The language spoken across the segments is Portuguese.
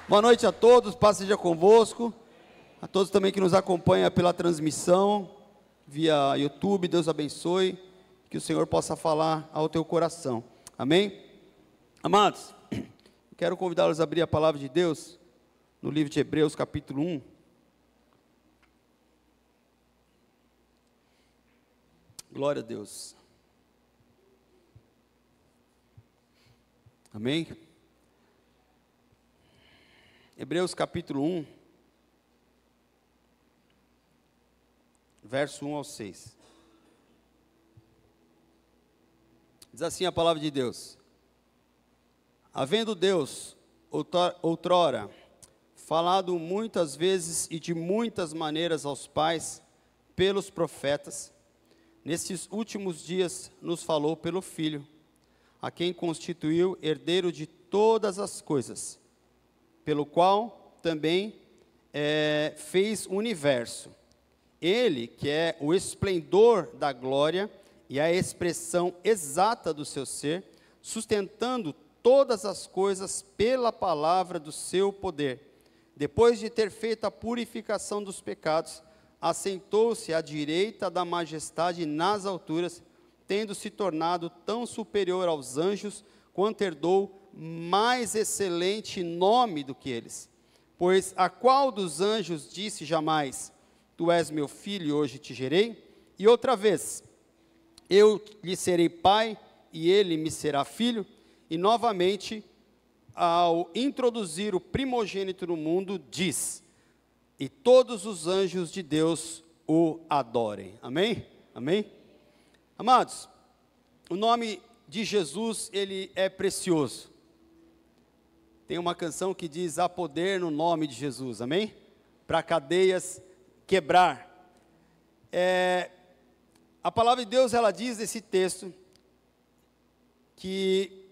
Boa noite a todos, paz seja convosco, a todos também que nos acompanham pela transmissão, via YouTube, Deus abençoe, que o Senhor possa falar ao teu coração, amém? Amados, quero convidá-los a abrir a palavra de Deus, no livro de Hebreus capítulo 1, glória a Deus, amém? Hebreus capítulo 1, verso 1 ao 6. Diz assim a palavra de Deus: havendo Deus outrora falado muitas vezes e de muitas maneiras aos pais pelos profetas, nesses últimos dias nos falou pelo Filho, a quem constituiu herdeiro de todas as coisas, pelo qual também fez o universo. Ele, que é o esplendor da glória e a expressão exata do seu ser, sustentando todas as coisas pela palavra do seu poder. Depois de ter feito a purificação dos pecados, assentou-se à direita da majestade nas alturas, tendo se tornado tão superior aos anjos, quanto herdou mais excelente nome do que eles. Pois a qual dos anjos disse jamais: tu és meu filho e hoje te gerei? E outra vez: eu lhe serei pai e ele me será filho? E novamente, ao introduzir o primogênito no mundo, diz: e todos os anjos de Deus o adorem. Amém? Amém? Amados, o nome de Jesus, ele é precioso. Tem uma canção que diz: há poder no nome de Jesus, amém? Para cadeias quebrar. A palavra de Deus, ela diz nesse texto, que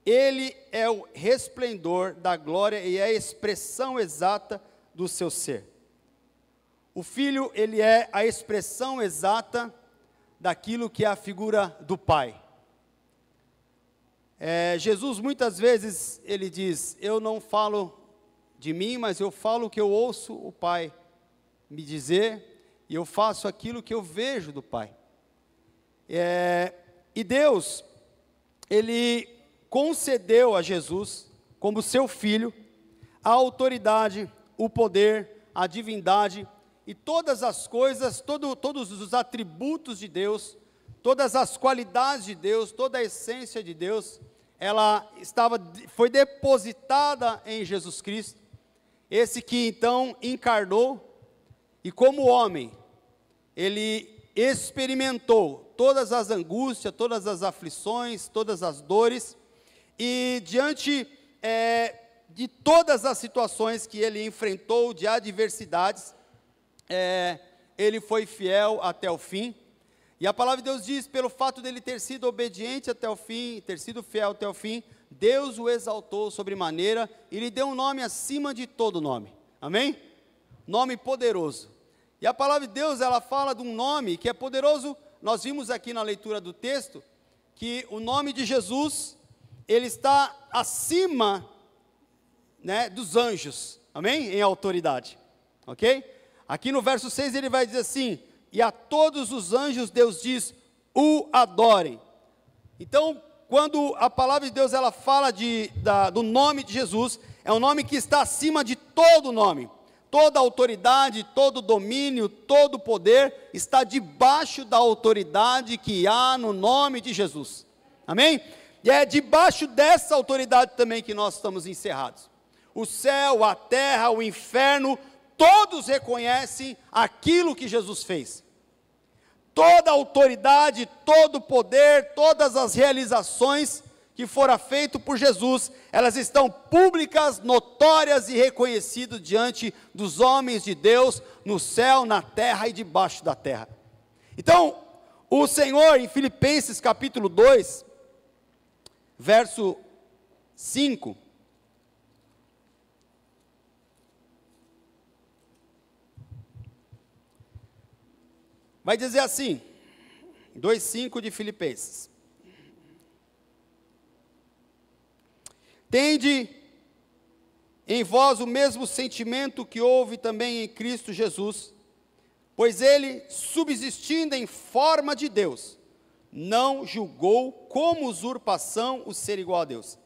Ele é o resplendor da glória e é a expressão exata do seu ser. O Filho, ele é a expressão exata daquilo que é a figura do Pai. Jesus muitas vezes, ele diz: eu não falo de mim, mas eu falo o que eu ouço o Pai me dizer, e eu faço aquilo que eu vejo do Pai. E Deus, ele concedeu a Jesus, como seu Filho, a autoridade, o poder, a divindade, e todas as coisas, todos os atributos de Deus, todas as qualidades de Deus, toda a essência de Deus, foi depositada em Jesus Cristo, esse que então encarnou, e como homem, ele experimentou todas as angústias, todas as aflições, todas as dores, e diante de todas as situações que ele enfrentou, de adversidades, ele foi fiel até o fim. E a palavra de Deus diz: pelo fato dele ter sido obediente até o fim, ter sido fiel até o fim, Deus o exaltou sobremaneira e lhe deu um nome acima de todo nome. Amém? Nome poderoso. E a palavra de Deus, ela fala de um nome que é poderoso. Nós vimos aqui na leitura do texto que o nome de Jesus, ele está acima, dos anjos. Amém? Em autoridade. Ok? Aqui no verso 6 ele vai dizer assim: e a todos os anjos Deus diz: o adorem. Então, quando a palavra de Deus, ela fala do nome de Jesus, é um nome que está acima de todo nome. Toda autoridade, todo domínio, todo poder está debaixo da autoridade que há no nome de Jesus. Amém? E é debaixo dessa autoridade também que nós estamos encerrados. O céu, a terra, o inferno, todos reconhecem aquilo que Jesus fez. Toda a autoridade, todo o poder, todas as realizações que foram feitas por Jesus, elas estão públicas, notórias e reconhecidas diante dos homens de Deus, no céu, na terra e debaixo da terra. Então, o Senhor, em Filipenses capítulo 2, verso 5, vai dizer assim, 2,5 de Filipenses: tende em vós o mesmo sentimento que houve também em Cristo Jesus, pois ele, subsistindo em forma de Deus, não julgou como usurpação o ser igual a Deus.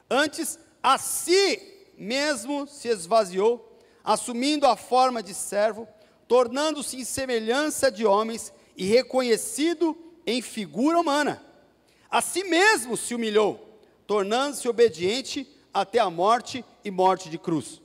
Antes, a si mesmo se esvaziou, assumindo a forma de servo, tornando-se em semelhança de homens e reconhecido em figura humana. A si mesmo se humilhou, tornando-se obediente até a morte e morte de cruz.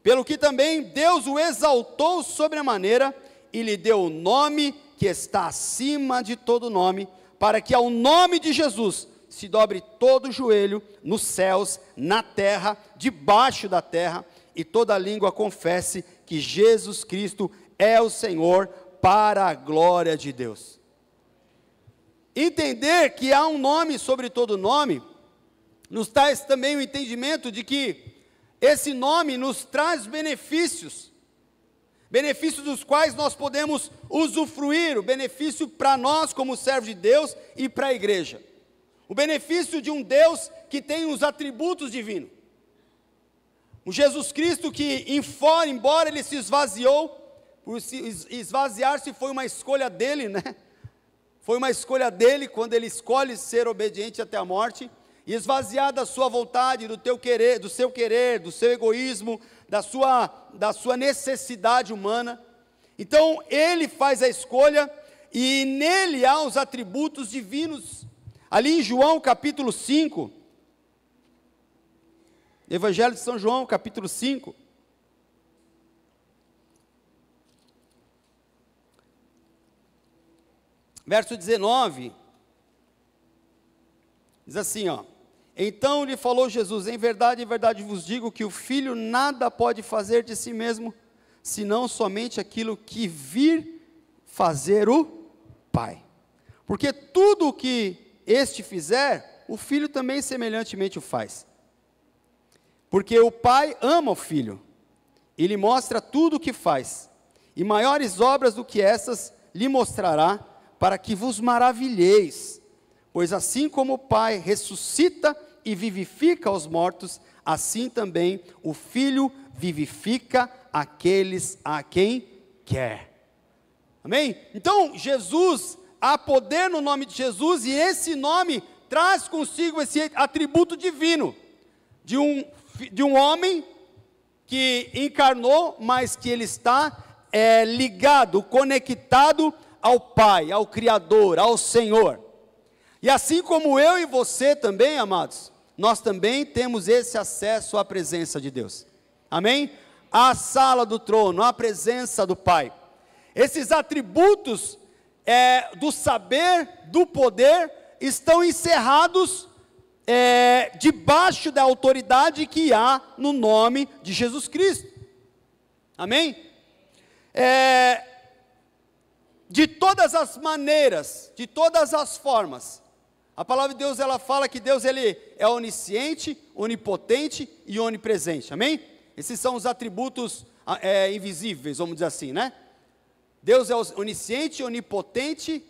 Pelo que também Deus o exaltou sobremaneira e lhe deu o nome que está acima de todo nome, para que ao nome de Jesus se dobre todo o joelho nos céus, na terra, debaixo da terra, e toda língua confesse que Jesus Cristo é o Senhor, para a glória de Deus. Entender que há um nome sobre todo nome, nos traz também o entendimento de que esse nome nos traz benefícios, benefícios dos quais nós podemos usufruir, o benefício para nós como servos de Deus e para a igreja. O benefício de um Deus que tem os atributos divinos. O Jesus Cristo que, embora ele se esvaziou, por se esvaziar-se foi uma escolha dele, né? Foi uma escolha dele quando ele escolhe ser obediente até a morte, e esvaziar da sua vontade, do seu querer, do seu egoísmo, da sua necessidade humana. Então ele faz a escolha, e nele há os atributos divinos. Ali em João capítulo 5, Evangelho de São João capítulo 5, verso 19, diz assim, ó: então lhe falou Jesus, em verdade vos digo que o Filho nada pode fazer de si mesmo, senão somente aquilo que vir fazer o Pai. Porque tudo o que este fizer, o Filho também semelhantemente o faz. Porque o Pai ama o Filho, e lhe mostra tudo o que faz, e maiores obras do que essas lhe mostrará, para que vos maravilheis, pois assim como o Pai ressuscita e vivifica os mortos, assim também o Filho vivifica aqueles a quem quer. Amém? Então, Jesus, há poder no nome de Jesus, e esse nome traz consigo esse atributo divino, de um homem que encarnou, mas que ele está ligado, conectado ao Pai, ao Criador, ao Senhor. E assim como eu e você também, amados, nós também temos esse acesso à presença de Deus. Amém? À sala do trono, à presença do Pai. Esses atributos do saber, do poder, estão encerrados debaixo da autoridade que há no nome de Jesus Cristo. Amém? De todas as maneiras, de todas as formas, a palavra de Deus, ela fala que Deus, ele é onisciente, onipotente e onipresente, amém? Esses são os atributos invisíveis, vamos dizer assim, né? Deus é onisciente, onipotente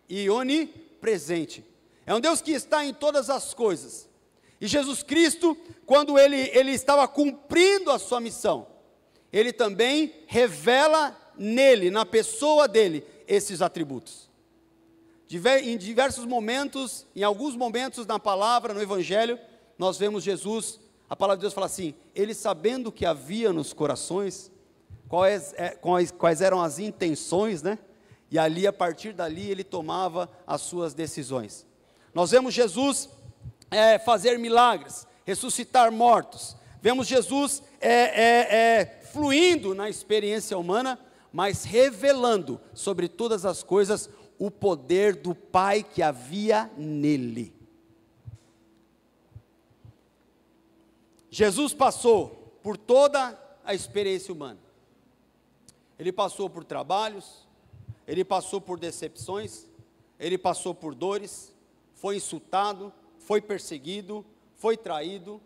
e onipresente. É um Deus que está em todas as coisas. E Jesus Cristo, quando ele estava cumprindo a sua missão, ele também revela nele, na pessoa dele, esses atributos. Em diversos momentos, em alguns momentos na palavra, no Evangelho, nós vemos Jesus, a palavra de Deus fala assim: ele sabendo o que havia nos corações, quais eram as intenções, né? E ali, a partir dali, ele tomava as suas decisões. Nós vemos Jesus fazer milagres, ressuscitar mortos, vemos Jesus fluindo na experiência humana, mas revelando sobre todas as coisas o poder do Pai que havia nele. Jesus passou por toda a experiência humana. Ele passou por trabalhos, ele passou por decepções, ele passou por dores, foi insultado, foi perseguido, foi traído,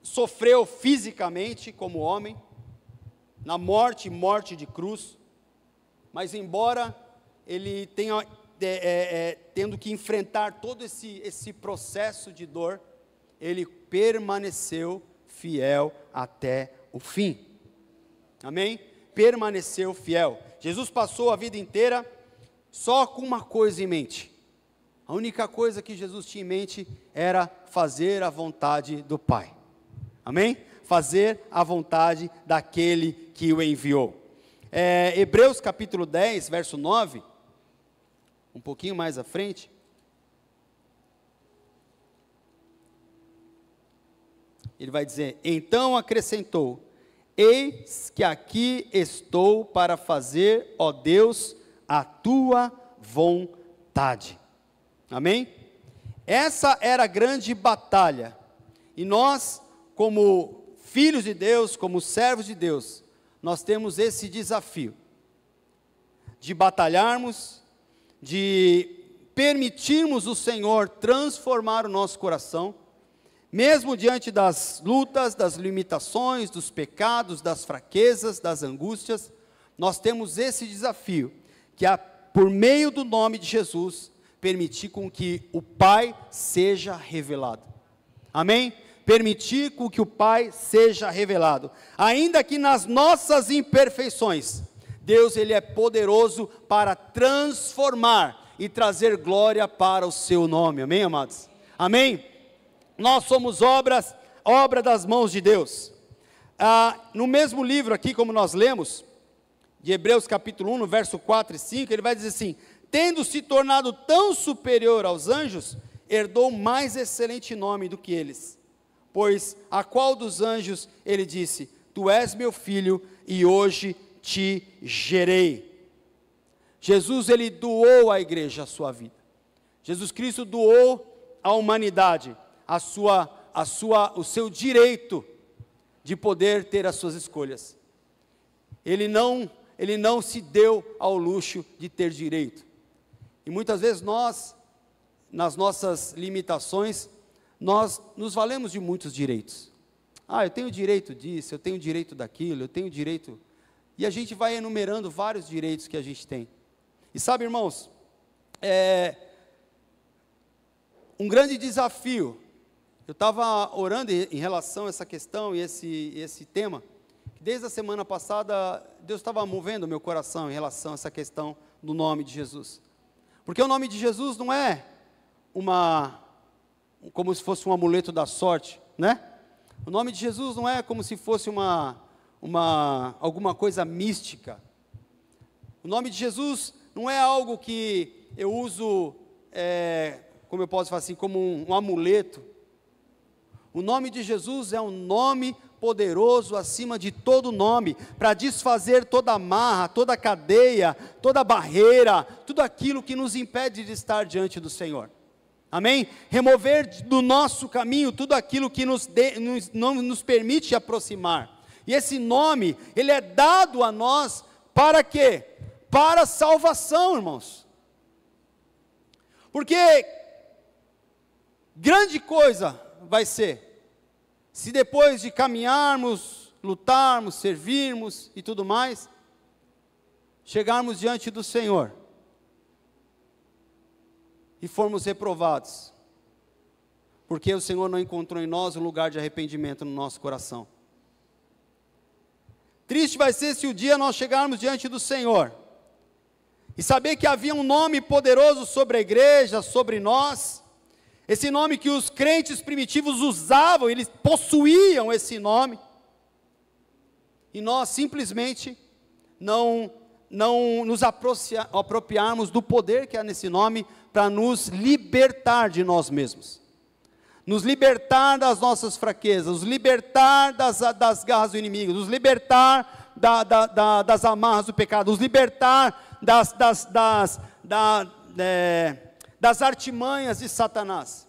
sofreu fisicamente como homem, na morte de cruz, mas embora ele tenha tendo que enfrentar todo esse processo de dor, ele permaneceu fiel até o fim. Amém? Permaneceu fiel. Jesus passou a vida inteira só com uma coisa em mente. A única coisa que Jesus tinha em mente era fazer a vontade do Pai. Amém? Fazer a vontade daquele que o enviou. Hebreus capítulo 10, verso 9, um pouquinho mais à frente. Ele vai dizer: então acrescentou: eis que aqui estou para fazer, ó Deus, a tua vontade. Amém? Essa era a grande batalha. E nós, como filhos de Deus, como servos de Deus, nós temos esse desafio de batalharmos, de permitirmos o Senhor transformar o nosso coração, mesmo diante das lutas, das limitações, dos pecados, das fraquezas, das angústias. Nós temos esse desafio, que é por meio do nome de Jesus, permitir com que o Pai seja revelado. Amém? Permitir com que o Pai seja revelado. Ainda que nas nossas imperfeições, Deus, Ele é poderoso para transformar e trazer glória para o seu nome. Amém, amados? Amém? Nós somos obra das mãos de Deus. No mesmo livro aqui, como nós lemos, de Hebreus capítulo 1, no verso 4 e 5, ele vai dizer assim: tendo se tornado tão superior aos anjos, herdou mais excelente nome do que eles. Pois a qual dos anjos ele disse: tu és meu filho e hoje te gerei. Jesus, ele doou à igreja a sua vida. Jesus Cristo doou à humanidade o seu direito de poder ter as suas escolhas. Ele não se deu ao luxo de ter direito. E muitas vezes nós, nas nossas limitações, nós nos valemos de muitos direitos. Eu tenho direito disso, eu tenho direito daquilo, eu tenho direito... E a gente vai enumerando vários direitos que a gente tem. E sabe, irmãos, um grande desafio. Eu estava orando em relação a essa questão e esse tema. Desde a semana passada, Deus estava movendo o meu coração em relação a essa questão do nome de Jesus. Porque o nome de Jesus não é como se fosse um amuleto da sorte, né? O nome de Jesus não é como se fosse alguma coisa mística. O nome de Jesus não é algo que eu uso, como eu posso falar assim, como um amuleto. O nome de Jesus é um nome poderoso acima de todo nome, para desfazer toda amarra, toda cadeia, toda barreira, tudo aquilo que nos impede de estar diante do Senhor. Amém? Remover do nosso caminho tudo aquilo que não nos permite aproximar. E esse nome, ele é dado a nós para quê? Para salvação, irmãos. Porque grande coisa vai ser se depois de caminharmos, lutarmos, servirmos e tudo mais, chegarmos diante do Senhor e formos reprovados, porque o Senhor não encontrou em nós um lugar de arrependimento no nosso coração. Triste vai ser se um dia nós chegarmos diante do Senhor e saber que havia um nome poderoso sobre a igreja, sobre nós, esse nome que os crentes primitivos usavam, eles possuíam esse nome, e nós simplesmente não nos apropriarmos do poder que há nesse nome, para nos libertar de nós mesmos, nos libertar das nossas fraquezas, nos libertar das garras do inimigo, nos libertar das amarras do pecado, nos libertar das artimanhas de Satanás.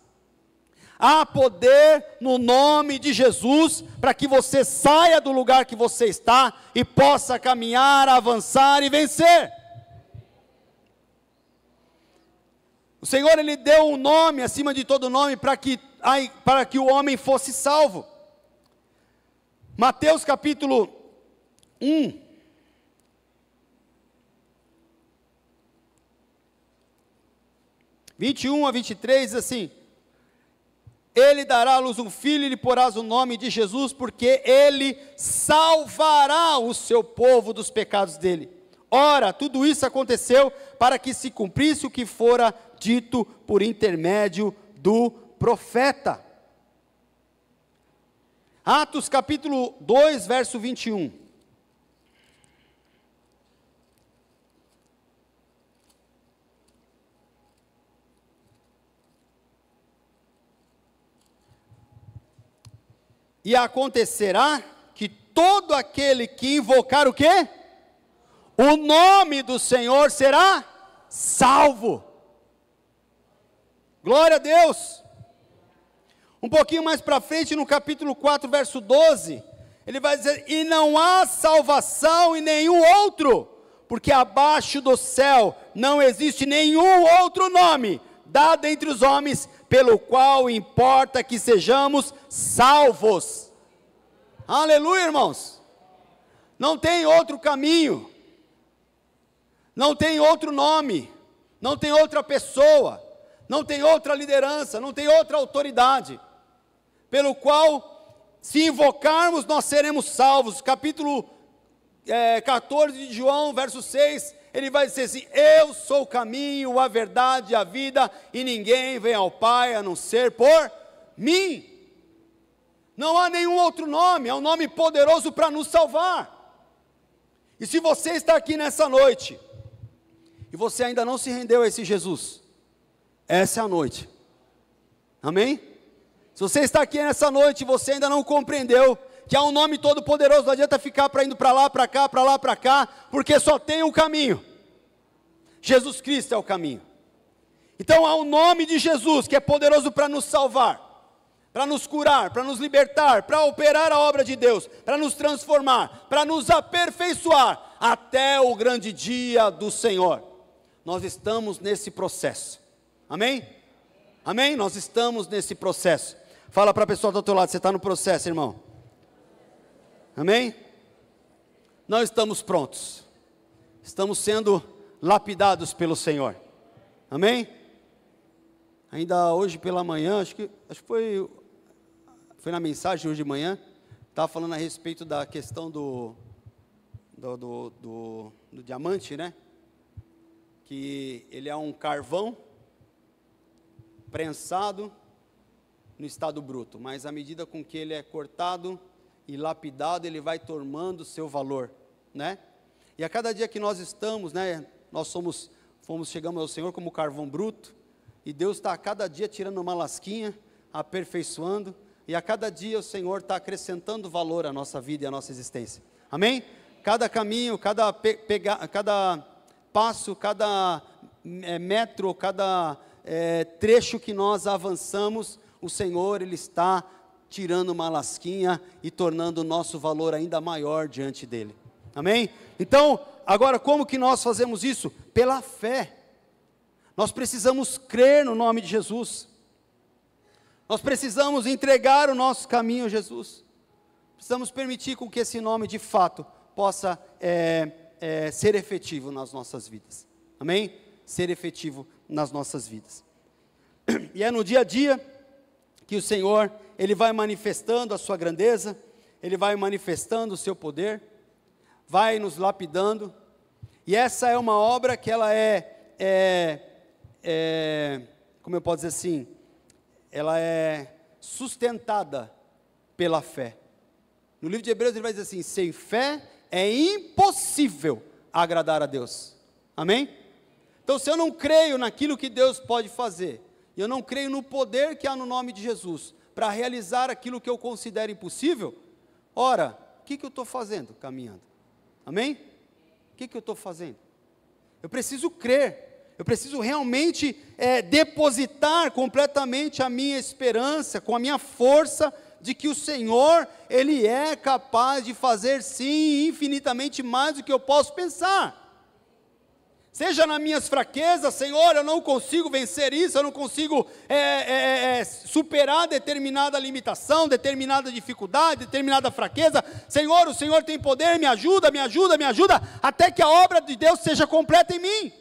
Há poder no nome de Jesus, para que você saia do lugar que você está, e possa caminhar, avançar e vencer. O Senhor, Ele deu um nome acima de todo nome, para que o homem fosse salvo. Mateus capítulo 1, (21 a 23) diz assim: ele dará à luz um filho e lhe porás o nome de Jesus, porque ele salvará o seu povo dos pecados dele. Ora, tudo isso aconteceu para que se cumprisse o que fora dito por intermédio do profeta. Atos capítulo 2, verso 21. E acontecerá que todo aquele que invocar o quê? O nome do Senhor será salvo. Glória a Deus. Um pouquinho mais para frente, no capítulo 4, verso 12, ele vai dizer: e não há salvação em nenhum outro, porque abaixo do céu não existe nenhum outro nome dado entre os homens, pelo qual importa que sejamos salvos. Aleluia, irmãos. Não tem outro caminho, não tem outro nome, não tem outra pessoa, não tem outra liderança, não tem outra autoridade, pelo qual, se invocarmos, nós seremos salvos. Capítulo 14 de João, verso 6, ele vai dizer assim: eu sou o caminho, a verdade e a vida, e ninguém vem ao Pai a não ser por mim. Não há nenhum outro nome, é um nome poderoso para nos salvar. E se você está aqui nessa noite, e você ainda não se rendeu a esse Jesus, essa é a noite, amém? Se você está aqui nessa noite e você ainda não compreendeu que há um nome todo poderoso, não adianta ficar indo para lá, para cá, para lá, para cá, porque só tem um caminho. Jesus Cristo é o caminho. Então há um nome de Jesus que é poderoso para nos salvar, para nos curar, para nos libertar, para operar a obra de Deus, para nos transformar, para nos aperfeiçoar até o grande dia do Senhor. Nós estamos nesse processo, amém? Amém? Nós estamos nesse processo. Fala para a pessoa do outro lado: você está no processo, irmão? Amém? Não estamos prontos, estamos sendo lapidados pelo Senhor, amém? Ainda hoje pela manhã, acho que foi na mensagem hoje de manhã, estava falando a respeito da questão do diamante, né? Que ele é um carvão prensado no estado bruto, mas à medida com que ele é cortado e lapidado, ele vai tomando seu valor, né? E a cada dia que nós estamos, né, chegamos ao Senhor como carvão bruto, e Deus está a cada dia tirando uma lasquinha, aperfeiçoando, e a cada dia o Senhor está acrescentando valor à nossa vida e à nossa existência, amém? Cada caminho, cada passo, cada metro, cada trecho que nós avançamos, o Senhor, Ele está tirando uma lasquinha e tornando o nosso valor ainda maior diante dEle, amém? Então, agora como que nós fazemos isso? Pela fé. Nós precisamos crer no nome de Jesus, nós precisamos entregar o nosso caminho a Jesus, precisamos permitir com que esse nome de fato possa ser efetivo nas nossas vidas, amém? Ser efetivo nas nossas vidas. E é no dia a dia que o Senhor, Ele vai manifestando a sua grandeza, Ele vai manifestando o seu poder, vai nos lapidando, e essa é uma obra que ela como eu posso dizer assim, ela é sustentada pela fé. No livro de Hebreus ele vai dizer assim: sem fé é impossível agradar a Deus, amém? Então se eu não creio naquilo que Deus pode fazer, e eu não creio no poder que há no nome de Jesus, para realizar aquilo que eu considero impossível, ora, o que eu estou fazendo caminhando? Amém? O que eu estou fazendo? Eu preciso crer, eu preciso realmente depositar completamente a minha esperança, com a minha força, de que o Senhor, Ele é capaz de fazer sim, infinitamente mais do que eu posso pensar. Seja nas minhas fraquezas: Senhor, eu não consigo vencer isso, eu não consigo superar determinada limitação, determinada dificuldade, determinada fraqueza. Senhor, o Senhor tem poder, me ajuda, me ajuda, me ajuda, até que a obra de Deus seja completa em mim.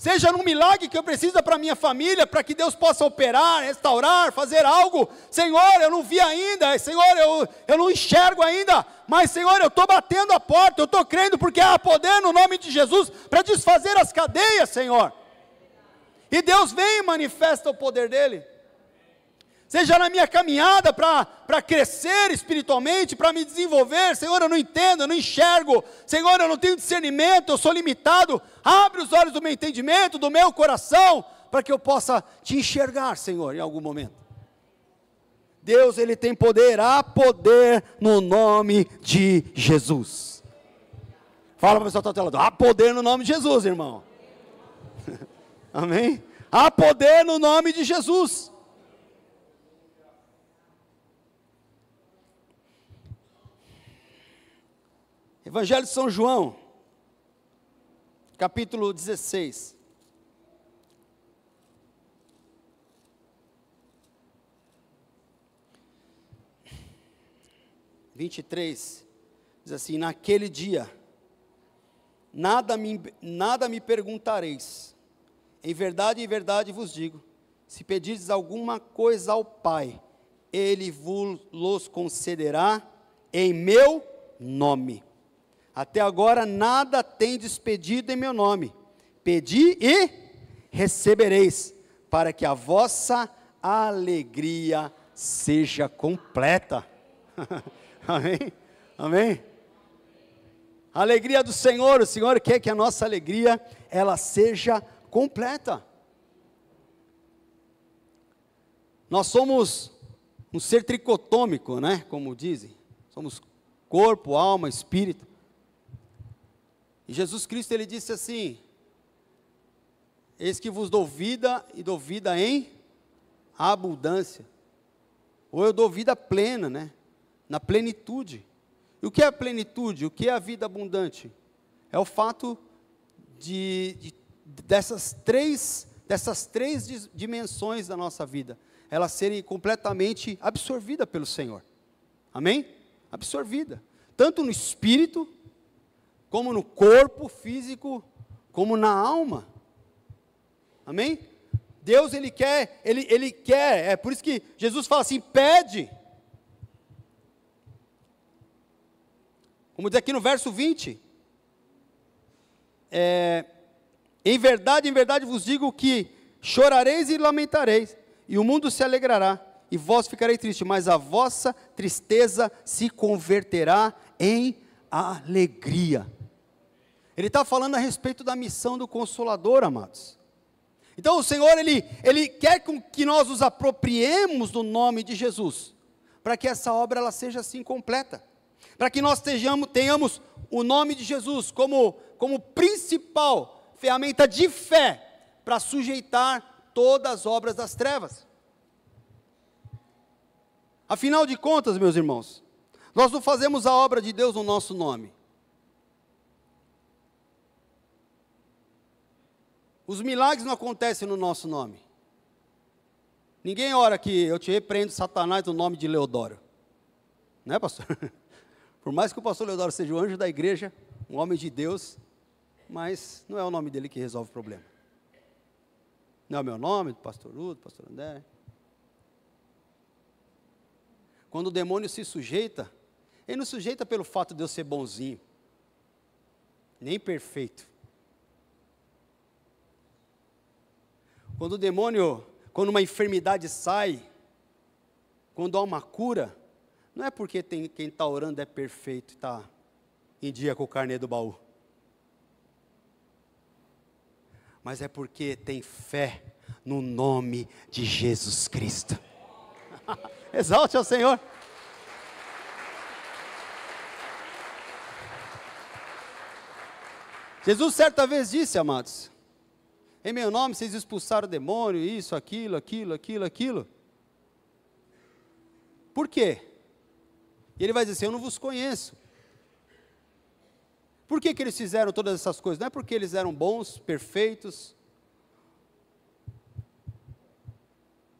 seja num milagre que eu preciso para a minha família, para que Deus possa operar, restaurar, fazer algo. Senhor, eu não vi ainda, Senhor, eu não enxergo ainda, mas Senhor, eu estou batendo a porta, eu estou crendo, porque há poder no nome de Jesus, para desfazer as cadeias, Senhor. E Deus vem e manifesta o poder dEle. Seja na minha caminhada para crescer espiritualmente, para me desenvolver. Senhor, eu não entendo, eu não enxergo. Senhor, eu não tenho discernimento, eu sou limitado. Abre os olhos do meu entendimento, do meu coração, para que eu possa te enxergar, Senhor, em algum momento. Deus, Ele tem poder, há poder no nome de Jesus. Fala para o pessoal que está ao teu lado, há poder no nome de Jesus, irmão. Amém? Há poder no nome de Jesus. Evangelho de São João, capítulo 16. (23) diz assim: naquele dia, nada me perguntareis, em verdade vos digo, se pedirdes alguma coisa ao Pai, Ele vos concederá em meu nome. Até agora nada tendes pedido em meu nome. Pedi e recebereis, para que a vossa alegria seja completa. Amém? Amém? A alegria do Senhor, o Senhor quer que a nossa alegria, ela seja completa. Nós somos um ser tricotômico, né? Como dizem. Somos corpo, alma, espírito. E Jesus Cristo, Ele disse assim: eis que vos dou vida, e dou vida em abundância. Ou eu dou vida plena, né? Na plenitude. E o que é a plenitude? O que é a vida abundante? É o fato dessas três dimensões da nossa vida, elas serem completamente absorvidas pelo Senhor. Amém? Absorvida. Tanto no espírito, como no corpo físico, como na alma. Amém? Deus, Ele quer, é por isso que Jesus fala assim, pede. Como diz aqui no verso 20. Em verdade vos digo que chorareis e lamentareis, e o mundo se alegrará, e vós ficareis tristes, mas a vossa tristeza se converterá em alegria. Ele está falando a respeito da missão do Consolador, amados. Então o Senhor, Ele quer que nós nos apropriemos do nome de Jesus, para que essa obra ela seja assim completa, para que nós tenhamos o nome de Jesus como principal ferramenta de fé, para sujeitar todas as obras das trevas. Afinal de contas, meus irmãos, nós não fazemos a obra de Deus no nosso nome. Os milagres não acontecem no nosso nome. Ninguém ora que eu te repreendo, Satanás, no nome de Leodoro. Não é, pastor? Por mais que o pastor Leodoro seja o anjo da igreja, um homem de Deus, mas não é o nome dele que resolve o problema. Não é o meu nome, do pastor Ludo, do pastor André. Quando o demônio se sujeita, ele não sujeita pelo fato de eu ser bonzinho, nem perfeito. Quando o demônio, quando uma enfermidade sai, quando há uma cura, não é porque quem está orando é perfeito e está em dia com o carnê do baú. Mas é porque tem fé no nome de Jesus Cristo. Exalte ao Senhor. Jesus certa vez disse, amados, em meu nome vocês expulsaram o demônio, isso, aquilo. Por quê? E ele vai dizer assim, eu não vos conheço. Por que eles fizeram todas essas coisas? Não é porque eles eram bons, perfeitos,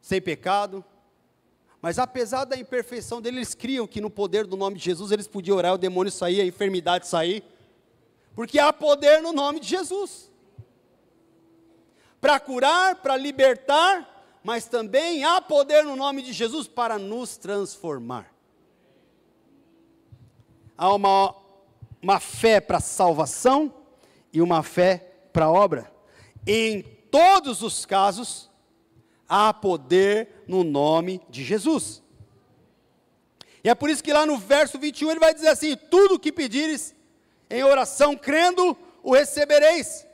sem pecado, mas apesar da imperfeição deles, eles criam que no poder do nome de Jesus, eles podiam orar, o demônio sair, a enfermidade sair, porque há poder no nome de Jesus. para curar, para libertar, mas também há poder no nome de Jesus para nos transformar. Há uma fé para salvação e uma fé para a obra. Em todos os casos, há poder no nome de Jesus. E é por isso que lá no verso 21 ele vai dizer assim: tudo o que pedires em oração crendo, o recebereis,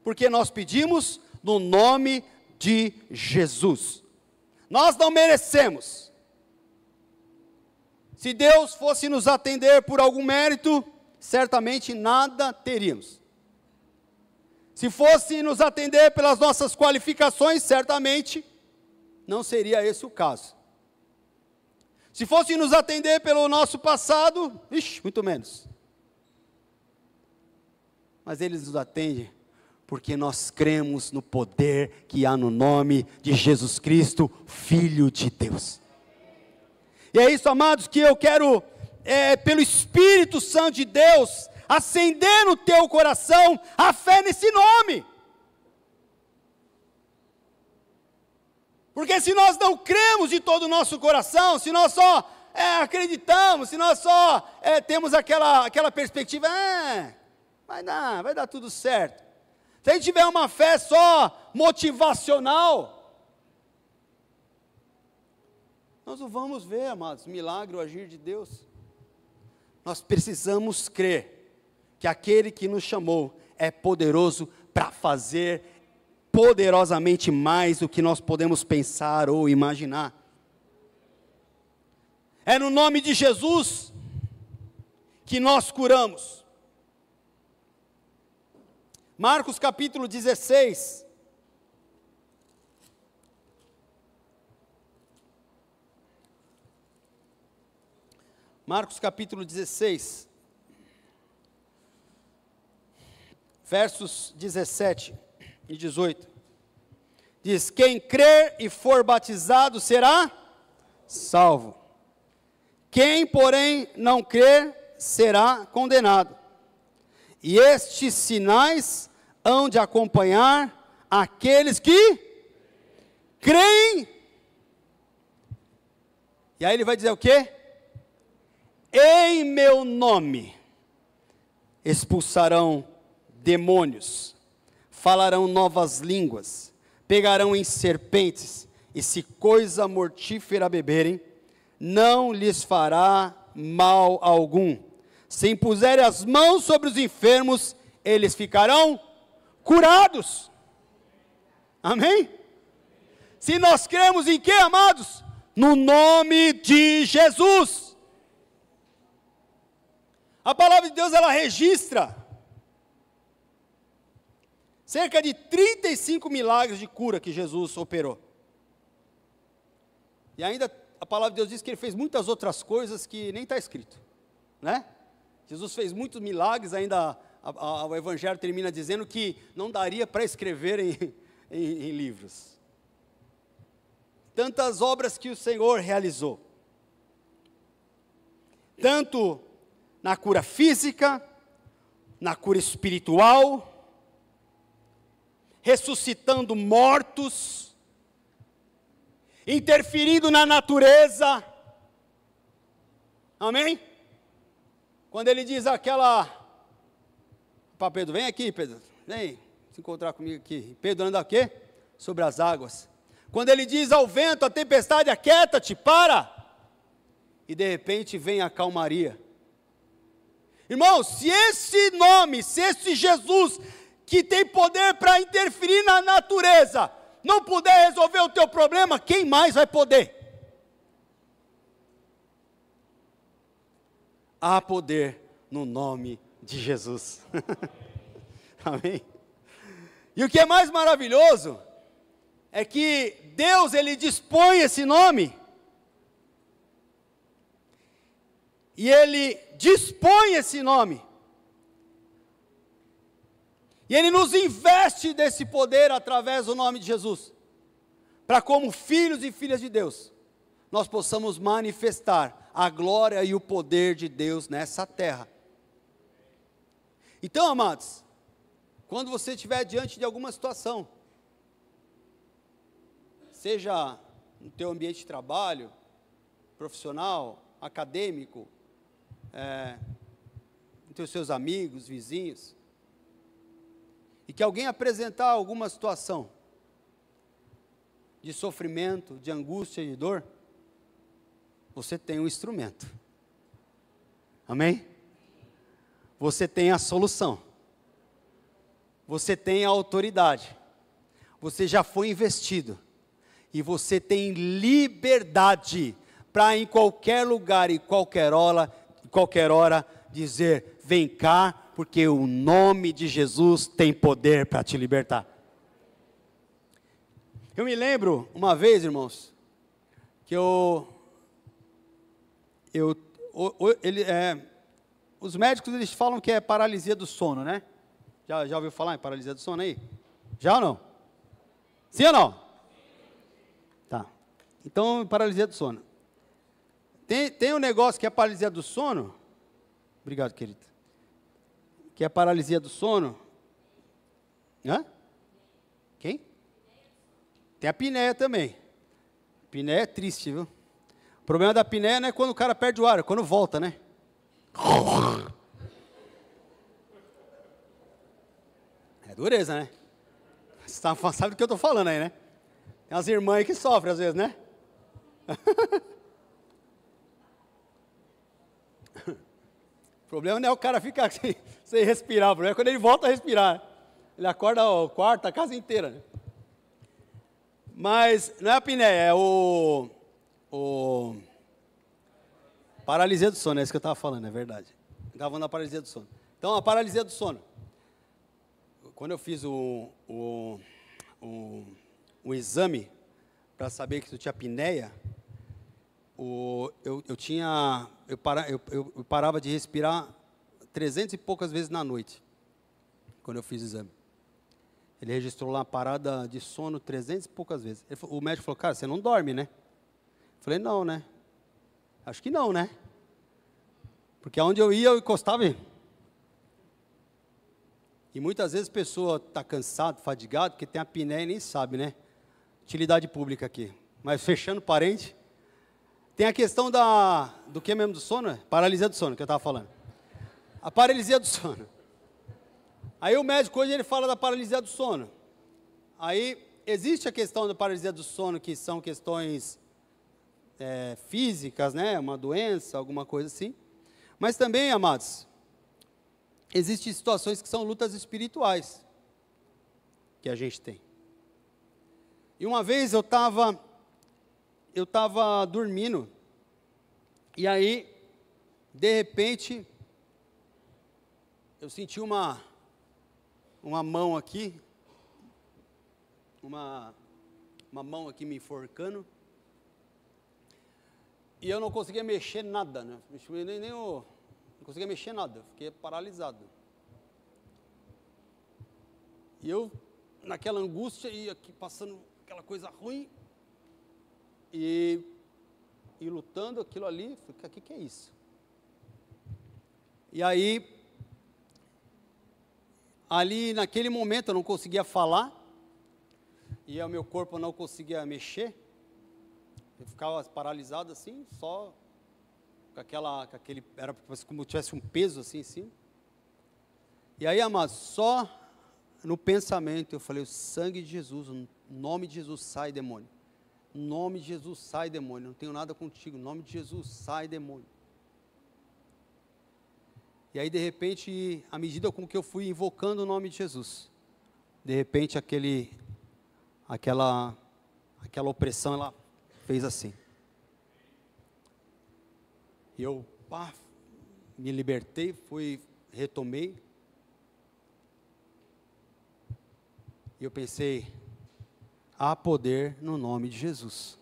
porque nós pedimos no nome de Jesus. Nós não merecemos. Se Deus fosse nos atender por algum mérito, certamente nada teríamos. Se fosse nos atender pelas nossas qualificações, certamente não seria esse o caso. Se fosse nos atender pelo nosso passado, muito menos. Mas Ele nos atende porque nós cremos no poder que há no nome de Jesus Cristo, Filho de Deus. E é isso, amados, que eu quero, pelo Espírito Santo de Deus, acender no teu coração a fé nesse nome. Porque se nós não cremos de todo o nosso coração, se nós só acreditamos, se nós só temos aquela perspectiva, vai dar tudo certo. Se a gente tiver uma fé só motivacional, nós não vamos ver, amados, milagre ou agir de Deus. Nós precisamos crer que aquele que nos chamou é poderoso para fazer poderosamente mais do que nós podemos pensar ou imaginar. É no nome de Jesus que nós curamos. Marcos capítulo 16. Marcos capítulo 16, versos 17 e 18, diz: quem crer e for batizado será salvo, quem porém não crer será condenado, e estes sinais hão de acompanhar aqueles que creem. E aí ele vai dizer o quê? Em meu nome expulsarão demônios, falarão novas línguas, pegarão em serpentes, e se coisa mortífera beberem, não lhes fará mal algum. Se impuserem as mãos sobre os enfermos, eles ficarão curados. Amém? Se nós cremos em quê, amados? No nome de Jesus. A palavra de Deus, ela registra cerca de 35 milagres de cura que Jesus operou. E ainda a palavra de Deus diz que ele fez muitas outras coisas que nem está escrito, né? Jesus fez muitos milagres, ainda o Evangelho termina dizendo que não daria para escrever em livros. Tantas obras que o Senhor realizou. Tanto na cura física, na cura espiritual, ressuscitando mortos, interferindo na natureza. Amém? Quando ele diz Pedro, vem aqui, Pedro, vem se encontrar comigo aqui. Pedro anda o quê? Sobre as águas. Quando ele diz ao vento, à tempestade, aquieta-te, para. E de repente vem a calmaria. Irmãos, se esse nome, se esse Jesus, que tem poder para interferir na natureza, não puder resolver o teu problema, quem mais vai poder? Há poder no nome de Jesus. Amém? E o que é mais maravilhoso, é que Deus, Ele dispõe esse nome, e Ele dispõe esse nome, e Ele nos investe desse poder através do nome de Jesus, para como filhos e filhas de Deus, nós possamos manifestar a glória e o poder de Deus nessa terra. Então, amados, quando você estiver diante de alguma situação, seja no teu ambiente de trabalho, profissional, acadêmico, entre os seus amigos, vizinhos, e que alguém apresentar alguma situação de sofrimento, de angústia, de dor, você tem um instrumento. Amém? Você tem a solução. Você tem a autoridade. Você já foi investido. E você tem liberdade para em qualquer lugar e qualquer hora dizer: vem cá, porque o nome de Jesus tem poder para te libertar. Eu me lembro uma vez, irmãos, que os médicos eles falam que é paralisia do sono, né? Já ouviu falar em paralisia do sono aí? Já ou não? Sim ou não? Tá. Então, paralisia do sono. Tem um negócio que é paralisia do sono. Obrigado, querido. Que é paralisia do sono. Hã? Quem? Tem a apneia também. Apneia é triste, viu? O problema da apneia não é quando o cara perde o ar, é quando volta, né? É dureza, né? Você sabe do que eu estou falando aí, né? Tem umas irmãs aí que sofrem às vezes, né? O problema não é o cara ficar sem respirar, o problema é quando ele volta a respirar. Ele acorda o quarto, a casa inteira, né? Mas não é a apneia, é o paralisia do sono, é isso que eu estava falando, é verdade. Estava falando da paralisia do sono. Então, a paralisia do sono. Quando eu fiz o exame para saber que tu tinha apneia, eu parava de respirar 300 e poucas vezes na noite, quando eu fiz o exame. Ele registrou lá uma parada de sono 300 e poucas vezes. O médico falou: cara, você não dorme, né? Eu falei: não, né? Acho que não, né? Porque aonde eu ia, eu encostava e muitas vezes a pessoa está cansada, fadigada, porque tem apneia e nem sabe, né? Utilidade pública aqui. Mas fechando parente, tem a questão do que mesmo do sono? Paralisia do sono, que eu estava falando. A paralisia do sono. Aí o médico hoje ele fala da paralisia do sono. Aí existe a questão da paralisia do sono, que são questões físicas, né? Uma doença, alguma coisa assim. Mas também, amados, existem situações que são lutas espirituais que a gente tem. E uma vez eu estava dormindo, e aí, de repente, eu senti uma mão aqui, uma mão aqui me enforcando, e eu não conseguia mexer nada, né? Não conseguia mexer nada, fiquei paralisado. E eu, naquela angústia, e aqui passando aquela coisa ruim, e lutando aquilo ali, falei: o que é isso? E aí, ali naquele momento eu não conseguia falar, e o meu corpo não conseguia mexer, eu ficava paralisado assim, só com aquele, era como se tivesse um peso assim em cima. E aí, amados, só no pensamento eu falei: o sangue de Jesus, o nome de Jesus, sai demônio. Em nome de Jesus, sai demônio, não tenho nada contigo, em nome de Jesus, sai demônio. E aí, de repente, à medida com que eu fui invocando o nome de Jesus, de repente aquela opressão, ela fez assim. E eu, me libertei, retomei. E eu pensei: há poder no nome de Jesus.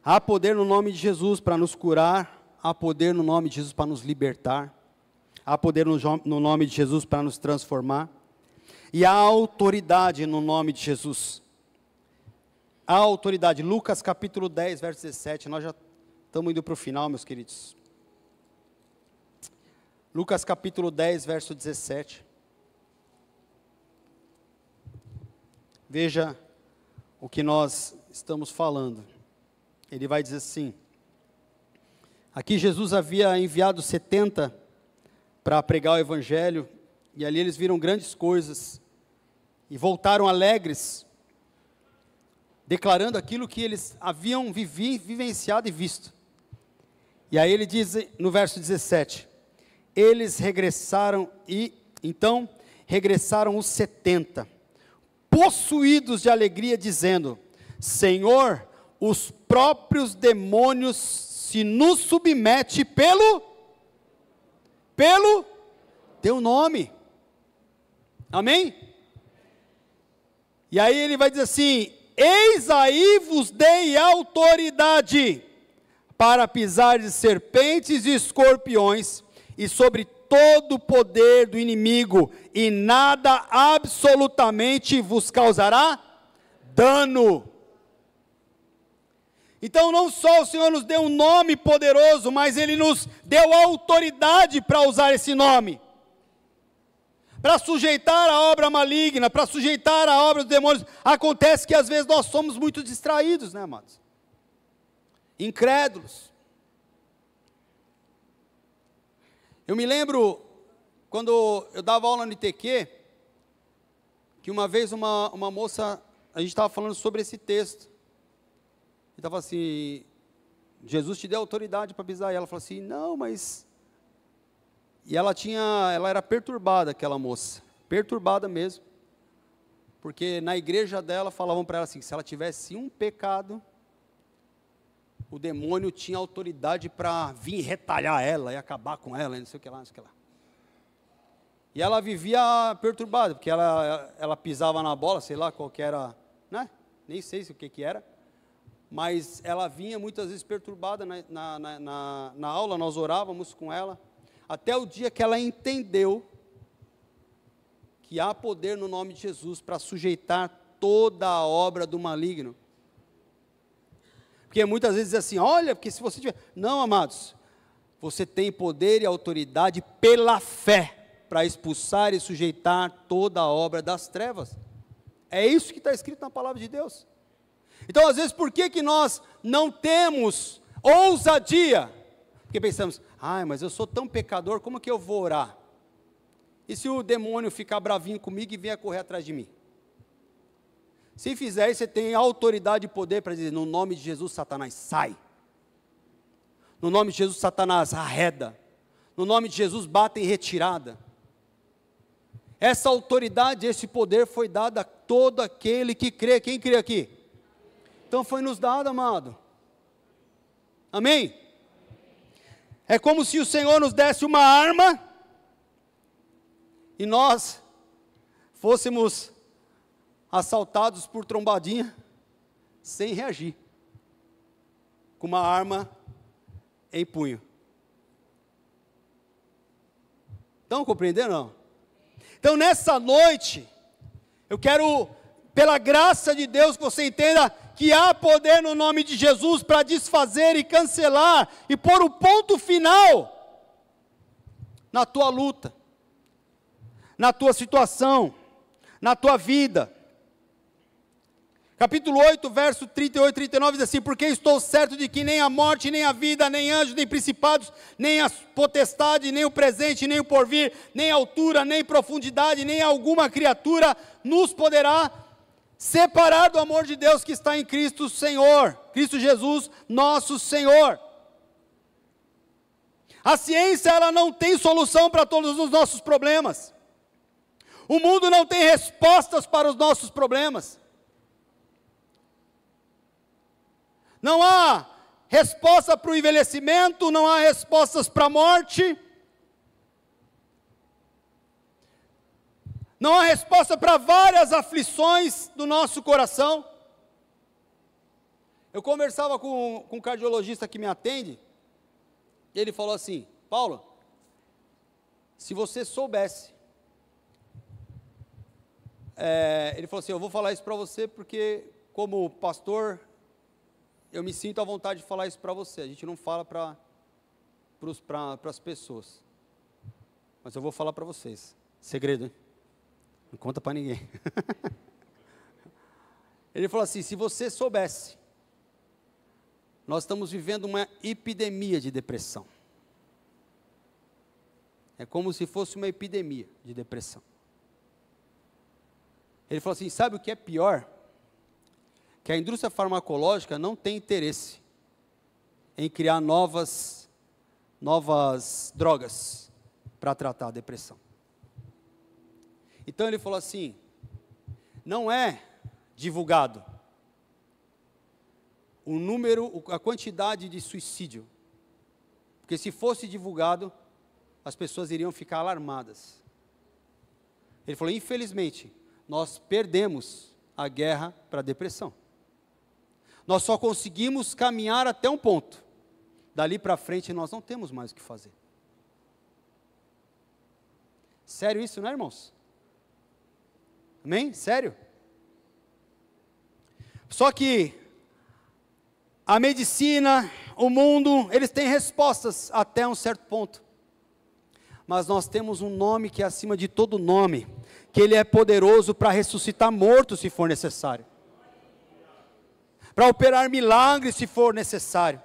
Há poder no nome de Jesus para nos curar. Há poder no nome de Jesus para nos libertar. Há poder no nome de Jesus para nos transformar. E há autoridade no nome de Jesus. Há autoridade. Lucas capítulo 10, verso 17. Nós já estamos indo para o final, meus queridos. Lucas capítulo 10, verso 17. Veja o que nós estamos falando. Ele vai dizer assim, aqui Jesus havia enviado 70 para pregar o Evangelho, e ali eles viram grandes coisas, e voltaram alegres, declarando aquilo que eles haviam vivenciado e visto. E aí ele diz no verso 17, eles regressaram e, então, regressaram os 70, possuídos de alegria, dizendo, Senhor, os próprios demônios se nos submete pelo teu nome. Amém? E aí ele vai dizer assim, eis aí vos dei autoridade para pisar de serpentes e escorpiões e sobre todo o poder do inimigo, e nada absolutamente vos causará dano. Então não só o Senhor nos deu um nome poderoso, mas Ele nos deu autoridade para usar esse nome, para sujeitar a obra maligna, para sujeitar a obra dos demônios. Acontece que às vezes nós somos muito distraídos, né, amados? Incrédulos. Eu me lembro, quando eu dava aula no ITQ, que uma vez uma moça, a gente estava falando sobre esse texto, e estava assim, Jesus te deu autoridade para pisar, e ela falou assim, não, mas... E ela era perturbada, aquela moça, perturbada mesmo, porque na igreja dela falavam para ela assim, que se ela tivesse um pecado, o demônio tinha autoridade para vir retalhar ela e acabar com ela, e não sei o que lá, não sei o que lá. E ela vivia perturbada, porque ela pisava na bola, sei lá qual que era, né? Nem sei o que era, mas ela vinha muitas vezes perturbada na aula, nós orávamos com ela, até o dia que ela entendeu que há poder no nome de Jesus para sujeitar toda a obra do maligno. Porque muitas vezes diz assim, olha, porque se você tiver... Não, amados, você tem poder e autoridade pela fé, para expulsar e sujeitar toda a obra das trevas. É isso que está escrito na palavra de Deus. Então, às vezes, por que nós não temos ousadia? Porque pensamos, mas eu sou tão pecador, como que eu vou orar? E se o demônio ficar bravinho comigo e vier correr atrás de mim? Se fizer isso, você tem autoridade e poder para dizer, no nome de Jesus, Satanás, sai. No nome de Jesus, Satanás, arreda. No nome de Jesus, bata em retirada. Essa autoridade, esse poder foi dado a todo aquele que crê. Quem crê aqui? Então foi nos dado, amado. Amém? É como se o Senhor nos desse uma arma e nós fôssemos assaltados por trombadinha, sem reagir, com uma arma em punho. Estão compreendendo ou não? Então nessa noite, eu quero, pela graça de Deus, que você entenda que há poder no nome de Jesus para desfazer e cancelar, e pôr o ponto final na tua luta, na tua situação, na tua vida. Capítulo 8, verso 38 e 39 diz assim, porque estou certo de que nem a morte, nem a vida, nem anjos, nem principados, nem a potestade, nem o presente, nem o porvir, nem altura, nem profundidade, nem alguma criatura nos poderá separar do amor de Deus que está em Cristo Senhor, Cristo Jesus, nosso Senhor. A ciência, ela não tem solução para todos os nossos problemas. O mundo não tem respostas para os nossos problemas. Não há resposta para o envelhecimento, não há respostas para a morte, não há resposta para várias aflições do nosso coração. Eu conversava com um cardiologista que me atende, e ele falou assim, Paulo, se você soubesse, ele falou assim, eu vou falar isso para você porque como pastor, eu me sinto à vontade de falar isso para você. A gente não fala para as pessoas. Mas eu vou falar para vocês. Segredo, hein? Não conta para ninguém. Ele falou assim: se você soubesse, nós estamos vivendo uma epidemia de depressão. É como se fosse uma epidemia de depressão. Ele falou assim: sabe o que é pior? Que a indústria farmacológica não tem interesse em criar novas drogas para tratar a depressão. Então ele falou assim: não é divulgado o número, a quantidade de suicídio, porque se fosse divulgado, as pessoas iriam ficar alarmadas. Ele falou: infelizmente, nós perdemos a guerra para a depressão. Nós só conseguimos caminhar até um ponto. Dali para frente nós não temos mais o que fazer. Sério isso, né, irmãos? Amém? Sério? Só que a medicina, o mundo, eles têm respostas até um certo ponto. Mas nós temos um nome que é acima de todo nome, que Ele é poderoso para ressuscitar mortos se for necessário, para operar milagres se for necessário.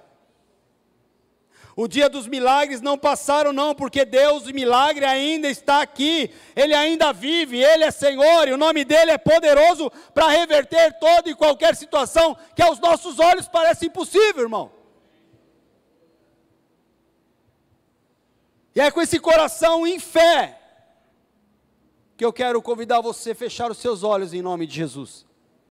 O dia dos milagres não passaram não, porque Deus do milagre ainda está aqui, Ele ainda vive, Ele é Senhor, e o nome dEle é poderoso para reverter toda e qualquer situação que aos nossos olhos parece impossível, irmão. E é com esse coração em fé, que eu quero convidar você a fechar os seus olhos em nome de Jesus.